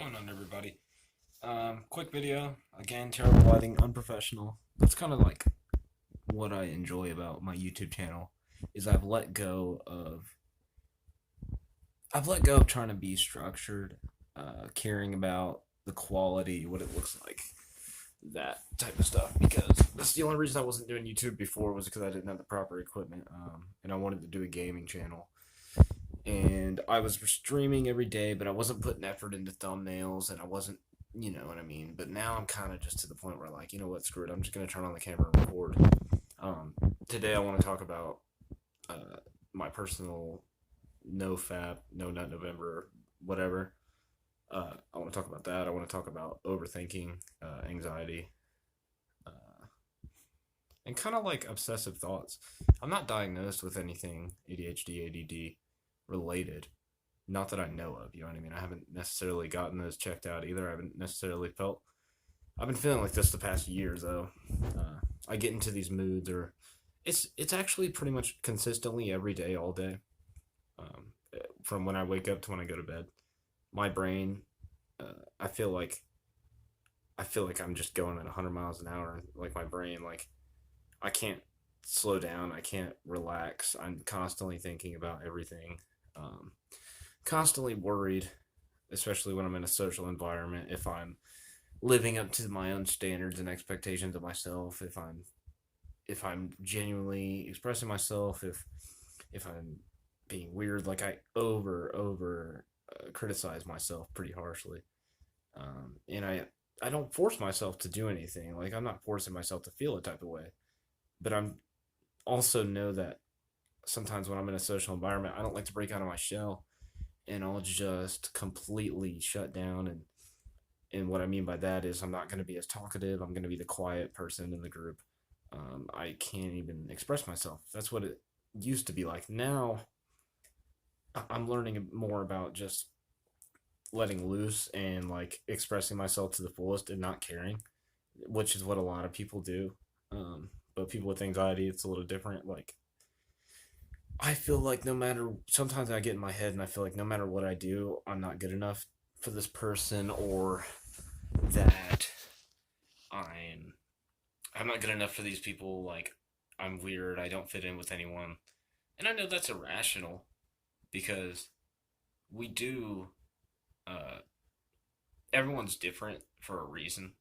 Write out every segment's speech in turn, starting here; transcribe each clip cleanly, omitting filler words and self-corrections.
Going on, everybody? Quick video. Again, terrible lighting, unprofessional. That's kind of like what I enjoy about my YouTube channel is I've let go of trying to be structured, caring about the quality, what it looks like, that type of stuff. Because that's the only reason I wasn't doing YouTube before was because I didn't have the proper equipment, and I wanted to do a gaming channel. And I was streaming every day, but I wasn't putting effort into thumbnails, and I wasn't, you know what I mean. But now I'm kind of just to the point where, like, you know what, screw it. I'm just gonna turn on the camera and record. Today I want to talk about my personal no fap, no nut November, whatever. I want to talk about that. I want to talk about overthinking, anxiety, uh, and kind of like obsessive thoughts. I'm not diagnosed with anything ADHD, ADD related. Not that I know of, you know what I mean? I haven't necessarily gotten those checked out either. I haven't necessarily felt. I've been feeling like this the past year, though. I get into these moods, or it's actually pretty much consistently every day, all day, um, from when I wake up to when I go to bed. My brain, I feel like I'm just going at 100 miles an hour. Like my brain, like I can't slow down. I can't relax. I'm constantly thinking about everything. Um, Constantly worried, especially when I'm in a social environment, if I'm living up to my own standards and expectations of myself, if I'm genuinely expressing myself, if I'm being weird, like I over criticize myself pretty harshly, and I don't force myself to do anything. Like I'm not forcing myself to feel a type of way, but I'm also know that sometimes when I'm in a social environment, I don't like to break out of my shell, and I'll just completely shut down. And what I mean by that is I'm not going to be as talkative. I'm going to be the quiet person in the group. I can't even express myself. That's what it used to be like. Now I'm learning more about just letting loose and like expressing myself to the fullest and not caring, which is what a lot of people do. But people with anxiety, it's a little different. Like I feel like no matter sometimes I get in my head and I feel like no matter what I do, I'm not good enough for this person, or that I'm I'm not good enough for these people. Like I'm weird. I don't fit in with anyone, and I know that's irrational because we do. Uh, Everyone's different for a reason.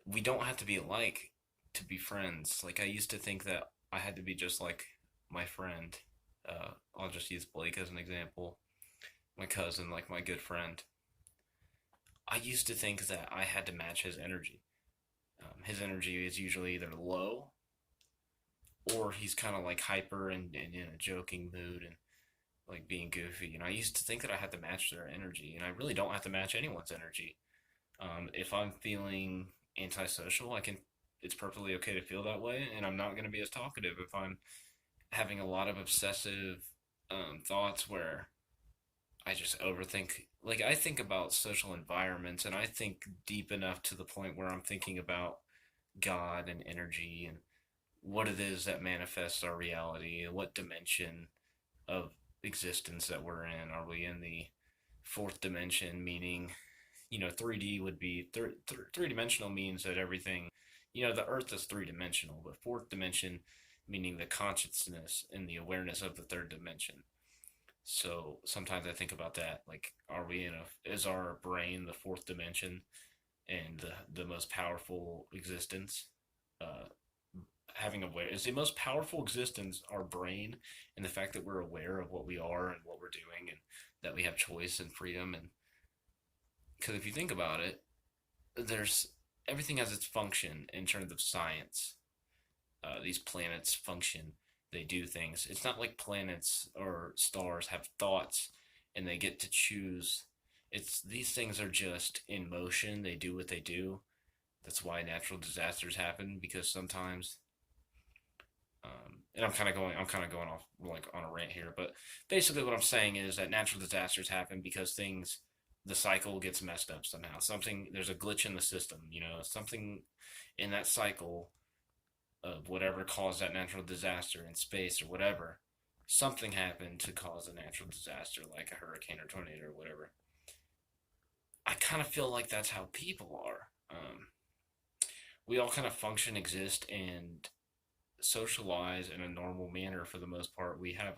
We don't have to be alike to be friends. Like I used to think that I had to be just like my friend. I'll just use Blake as an example. My cousin, like my good friend. I used to think that I had to match his energy. His energy is usually either low or he's kind of like hyper and in a joking mood and like being goofy. And I used to think that I had to match their energy, and I really don't have to match anyone's energy. If I'm feeling antisocial, I can. It's perfectly okay to feel that way, and I'm not going to be as talkative if I'm having a lot of obsessive thoughts where I just overthink. Like I think about social environments, and I think deep enough to the point where I'm thinking about God and energy and what it is that manifests our reality and what dimension of existence that we're in. Are we in the fourth dimension, meaning, 3D would be three dimensional means that everything, the earth is three dimensional, but fourth dimension meaning the consciousness and the awareness of the third dimension. So sometimes I think about that. Like, is our brain the fourth dimension and the most powerful existence? Uh, is the most powerful existence our brain, and the fact that we're aware of what we are and what we're doing, and that we have choice and freedom. And because if you think about it, there's everything has its function in terms of science. These planets function, they do things. It's not like planets or stars have thoughts and they get to choose. It's These things are just in motion. They do what they do. That's why natural disasters happen, because sometimes and I'm kind of going off like on a rant here, but basically what I'm saying is that natural disasters happen because the cycle gets messed up somehow. There's a glitch in the system, something in that cycle of whatever caused that natural disaster in space or whatever. Something happened to cause a natural disaster, like a hurricane or tornado or whatever. kind of feel like that's how people are. We all kind of function, exist, and socialize in a normal manner for the most part. We have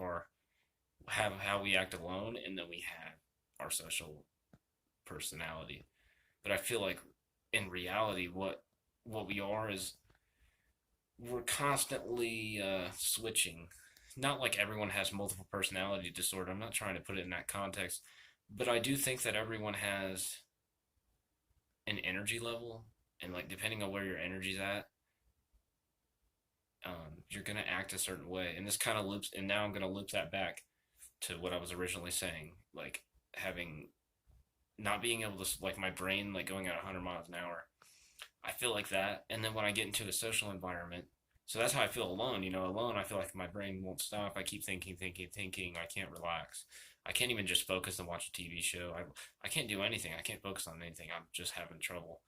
how we act alone, and then we have our social personality. But I feel like in reality, what we are is we're constantly switching. Not like everyone has multiple personality disorder. I'm not trying to put it in that context, but I do think that everyone has an energy level, and like depending on where your energy's at, you're gonna act a certain way. And this kind of loops, and now I'm gonna loop that back to what I was originally saying, like having not being able to like my brain like going at 100 miles an hour. I feel like that, and then when I get into a social environment, so that's how I feel alone. Alone I feel like my brain won't stop. I keep thinking, thinking, thinking. I can't relax. I can't even just focus and watch a TV show. I can't do anything. I can't focus on anything. I'm just having trouble.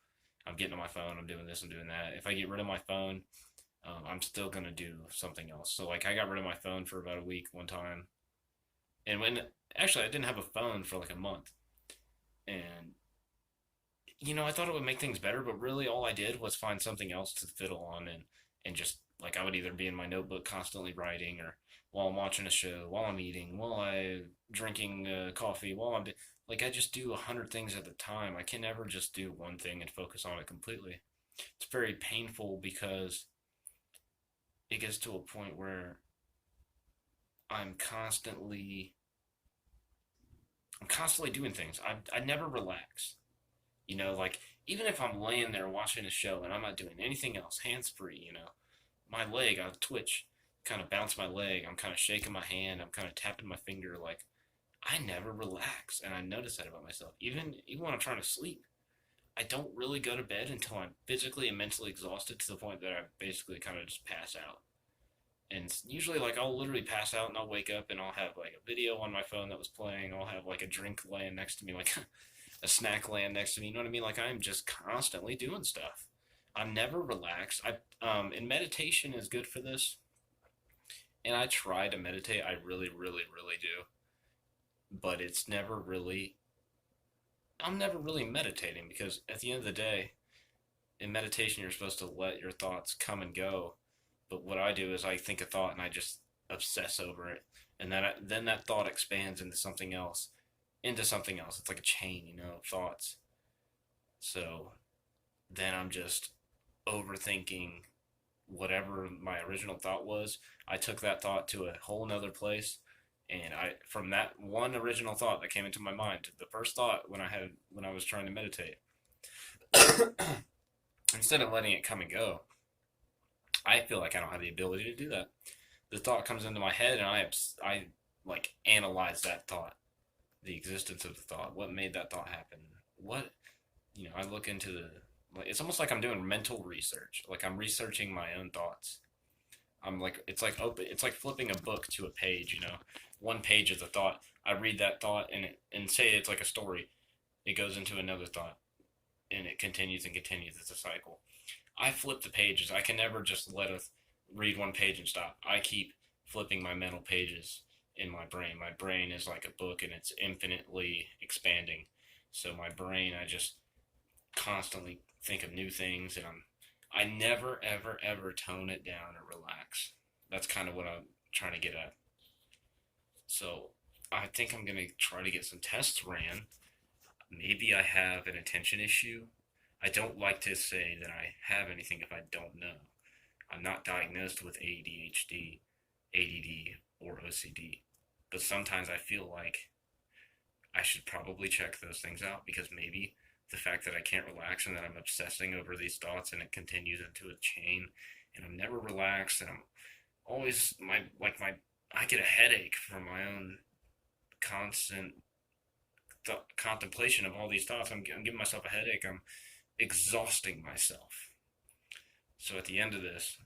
I'm getting on my phone. I'm doing this. I'm doing that. If I get rid of my phone, I'm still gonna do something else. So like I got rid of my phone for about a week one time, and when actually I didn't have a phone for like a month, and I thought it would make things better, but really all I did was find something else to fiddle on, and just like I would either be in my notebook constantly writing, or while I'm watching a show, while I'm eating, while I drinking coffee, while like I just do 100 things at a time. I can never just do one thing and focus on it completely. It's very painful because it gets to a point where I'm constantly I'm constantly doing things. I never relax. Like even if I'm laying there watching a show and I'm not doing anything else, hands free, my leg, I twitch, kind of bounce my leg. I'm kind of shaking my hand. I'm kind of tapping my finger. Like I never relax, and I notice that about myself. Even when I'm trying to sleep, I don't really go to bed until I'm physically and mentally exhausted to the point that I basically kind of just pass out. And usually, like I'll literally pass out and I'll wake up and I'll have like a video on my phone that was playing. I'll have like a drink laying next to me, like a snack laying next to me. You know what I mean? Like I'm just constantly doing stuff. I'm never relaxed. And meditation is good for this. And I try to meditate. I really, really, really do. But it's never really. I'm never really meditating because at the end of the day, in meditation, you're supposed to let your thoughts come and go. But what I do is I think a thought and I just obsess over it, and then that thought expands into something else, into something else. It's like a chain, of thoughts. So then I'm just overthinking whatever my original thought was. I took that thought to a whole nother place, and I from that one original thought that came into my mind, the first thought when I was trying to meditate, instead of letting it come and go, I feel like I don't have the ability to do that. The thought comes into my head, and I like analyze that thought, the existence of the thought, what made that thought happen, what I look into the like. It's almost like I'm doing mental research, like I'm researching my own thoughts. I'm like it's like flipping a book to a page. One page is a thought. I read that thought, and say it's like a story. It goes into another thought, and it continues and continues. It's a cycle. I flip the pages. I can never just read one page and stop. I keep flipping my mental pages in my brain. My brain is like a book, and it's infinitely expanding. So my brain, I just constantly think of new things, and I never ever ever tone it down or relax. That's kind of what I'm trying to get at. So I think I'm gonna try to get some tests ran. Maybe I have an attention issue. I don't like to say that I have anything if I don't know. I'm not diagnosed with ADHD, ADD, or OCD. But sometimes I feel like I should probably check those things out, because maybe the fact that I can't relax and that I'm obsessing over these thoughts and it continues into a chain, and I'm never relaxed, and I'm always I get a headache from my own constant contemplation of all these thoughts. I'm giving myself a headache. I'm exhausting myself. So at the end of this,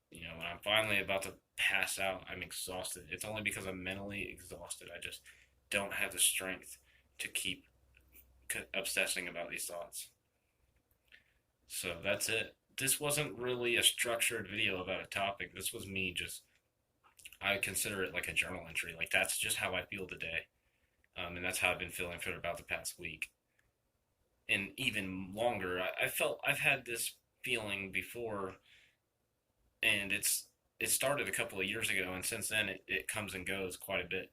when I'm finally about to pass out, I'm exhausted. It's only because I'm mentally exhausted. I just don't have the strength to keep obsessing about these thoughts. So that's it. This wasn't really a structured video about a topic. This was me just, I consider it like a journal entry. Like that's just how I feel today. And that's how I've been feeling for about the past week. and even longer. I felt I've had this feeling before, and it started a couple of years ago, and since then it comes and goes quite a bit.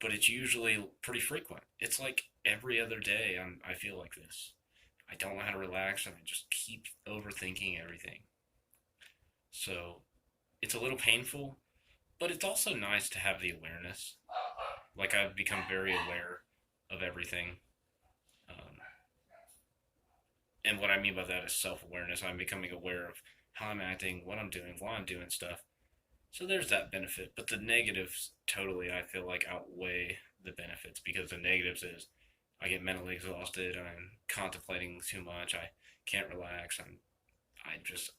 But it's usually pretty frequent. It's like every other day I feel like this. I don't know how to relax, and I just keep overthinking everything. So it's a little painful, but it's also nice to have the awareness. Like I've become very aware of everything. Um, and what I mean by that is self awareness. I'm becoming aware of how I'm acting, what I'm doing, why I'm doing stuff. So there's that benefit. But the negatives totally, I feel like, outweigh the benefits because the negatives is I get mentally exhausted. I'm contemplating too much. I can't relax. I just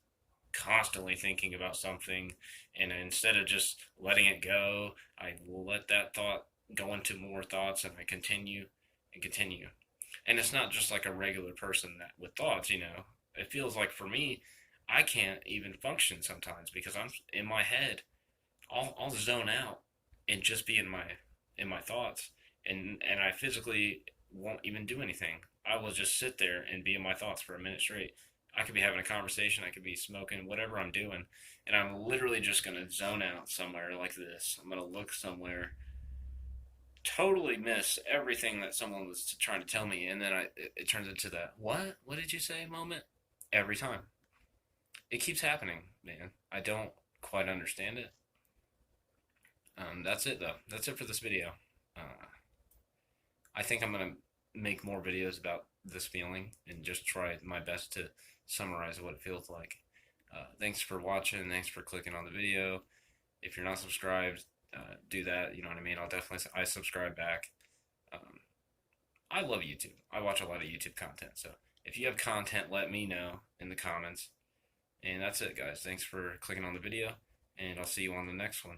constantly thinking about something, and instead of just letting it go, I let that thought go into more thoughts, and I continue and continue. And it's not just like a regular person that with thoughts, it feels like for me, I can't even function sometimes because I'm in my head. I'll zone out and just be in my thoughts, and I physically won't even do anything. I will just sit there and be in my thoughts for a minute straight. I could be having a conversation, I could be smoking, whatever I'm doing, and I'm literally just gonna zone out somewhere like this. I'm gonna look somewhere, totally miss everything that someone was trying to tell me, and then it turns into that what did you say moment every time. It keeps happening, man. I don't quite understand it. That's it though. That's it for this video. Uh, I think I'm gonna make more videos about this feeling and just try my best to summarize what it feels like. Thanks for watching. Thanks for clicking on the video. If you're not subscribed, do that. You know what I mean. I subscribe back. Um, I love YouTube. I watch a lot of YouTube content. So if you have content, let me know in the comments. And that's it, guys. Thanks for clicking on the video, and I'll see you on the next one.